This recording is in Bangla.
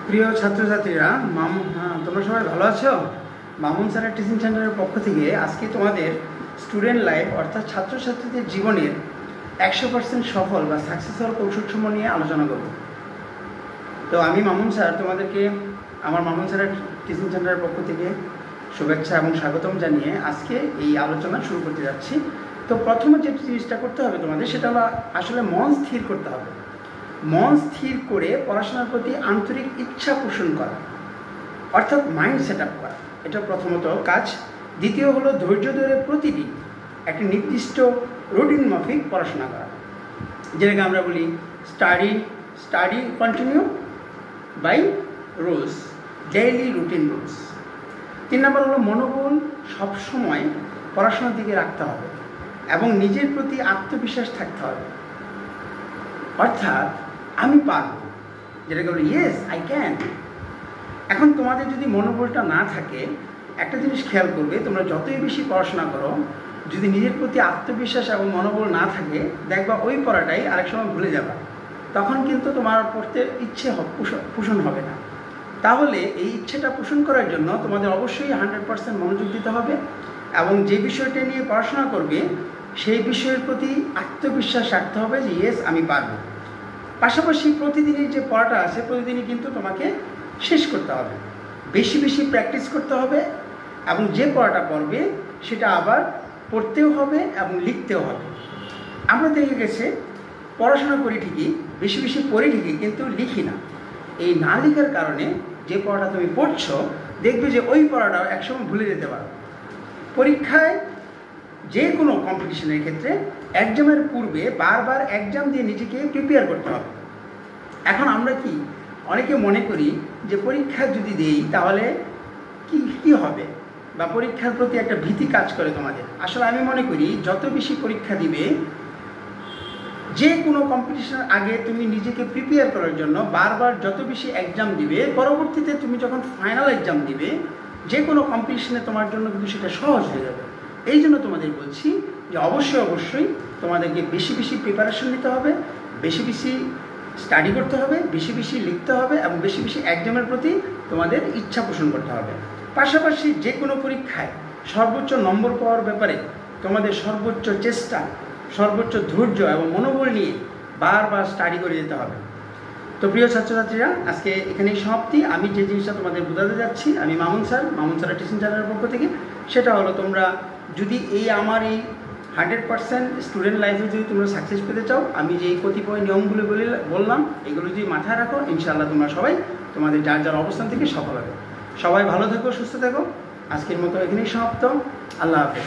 প্রিয় ছাত্রছাত্রীরা, তোমরা সবাই ভালো আছো? মামুন স্যারের টিচিং সেন্টারের পক্ষ থেকে আজকে তোমাদের স্টুডেন্ট লাইফ অর্থাৎ ছাত্রছাত্রীদের জীবনের 100% সফল বা সাকসেসফুল কৌশলসমূহ নিয়ে আলোচনা করব। তো আমি মামুন স্যার তোমাদেরকে আমার মামুন স্যারের টিচিং সেন্টারের পক্ষ থেকে শুভেচ্ছা এবং স্বাগতম জানিয়ে আজকে এই আলোচনা শুরু করতে যাচ্ছি। তো প্রথমে যে জিনিসটা করতে হবে তোমাদের, সেটা হলো আসলে মন স্থির করতে হবে। মন স্থির করে পড়াশোনার প্রতি আন্তরিক ইচ্ছা পোষণ করা, অর্থাৎ মাইন্ড সেট আপ করা, এটা প্রথমত কাজ। দ্বিতীয় হলো ধৈর্য ধরে প্রতিদিন একটা নির্দিষ্ট রুটিন মাফিক পড়াশোনা করা, যেটাকে আমরা বলি study continue by rules, daily routine rules. 3 নম্বর হলো মনোবল সবসময় পড়াশোনার দিকে রাখতে হবে এবং নিজের প্রতি আত্মবিশ্বাস থাকতে হবে, অর্থাৎ আমি পারব, যেটাকে বলি ইয়েস আই ক্যান। এখন তোমাদের যদি মনোবলটা না থাকে, একটা জিনিস খেয়াল করবে, তোমরা যতই বেশি পড়াশোনা করো, যদি নিজের প্রতি আত্মবিশ্বাস এবং মনোবল না থাকে, দেখবা ওই পড়াটাই আরেক সময় ভুলে যাবা, তখন কিন্তু তোমার পড়তে ইচ্ছে পোষণ হবে না। তাহলে এই ইচ্ছেটা পোষণ করার জন্য তোমাদের অবশ্যই 100% মনোযোগ দিতে হবে এবং যে বিষয়টা নিয়ে পড়াশোনা করবে সেই বিষয়ের প্রতি আত্মবিশ্বাস রাখতে হবে যে ইয়েস আমি পারব। পাশাপাশি প্রতিদিনের যে পড়াটা আছে, প্রতিদিনই কিন্তু তোমাকে শেষ করতে হবে, বেশি বেশি প্র্যাকটিস করতে হবে এবং যে পড়াটা পড়বে সেটা আবার পড়তেও হবে এবং লিখতেও হবে। আমরা দেখে গেছে পড়াশোনা করি ঠিকই, বেশি বেশি পড়ি ঠিকই, কিন্তু লিখি না। এই না লেখার কারণে যে পড়াটা তুমি পড়ছো, দেখবে যে ওই পড়াটাও একসময় ভুলে যেতে পারো। পরীক্ষায় যে কোনো কম্পিটিশনের ক্ষেত্রে এক্সামের পূর্বে বারবার এক্সাম দিয়ে নিজেকে প্রিপেয়ার করতে হবে। এখন আমরা অনেকে মনে করি যে পরীক্ষা যদি দেই তাহলে কি হবে, বা পরীক্ষার প্রতি একটা ভীতি কাজ করে তোমাদের। আসলে আমি মনে করি যত বেশি পরীক্ষা দিবে, যে কোনো কম্পিটিশনের আগে তুমি নিজেকে প্রিপেয়ার করার জন্য বারবার যত বেশি এক্সাম দিবে, পরবর্তীতে তুমি যখন ফাইনাল এক্সাম দিবে, যে কোনো কম্পিটিশনে তোমার জন্য কিন্তু সেটা সহজ হয়ে যাবে। এই জন্য তোমাদের বলছি যে অবশ্যই তোমাদেরকে বেশি বেশি প্রিপারেশন নিতে হবে, বেশি বেশি স্টাডি করতে হবে, বেশি বেশি লিখতে হবে এবং বেশি বেশি এক্সামের প্রতি তোমাদের ইচ্ছা পোষণ করতে হবে। পাশাপাশি যে কোনো পরীক্ষায় সর্বোচ্চ নম্বর পাওয়ার ব্যাপারে তোমাদের সর্বোচ্চ চেষ্টা, সর্বোচ্চ ধৈর্য এবং মনোবল নিয়ে বারবার স্টাডি করে যেতে হবে। তো প্রিয় ছাত্রছাত্রীরা, আজকে এখানেই সমাপ্তি। আমি যে জিনিসটা তোমাদের বোঝাতে যাচ্ছি, আমি মামুন স্যার টিচিং সেন্টারের পক্ষ থেকে, সেটা হলো তোমরা যদি আমার এই 100% স্টুডেন্ট লাইফে যদি তোমরা সাকসেস পেতে চাও, আমি যে এই কতিপয় নিয়মগুলো বললাম, এগুলো যদি মাথায় রাখো, ইনশাআল্লাহ তোমরা সবাই তোমাদের যার অবস্থান থেকে সফল হবে। সবাই ভালো থেকো, সুস্থ থেকো। আজকের মতো এখানেই সমাপ্ত। আল্লাহ হাফেজ।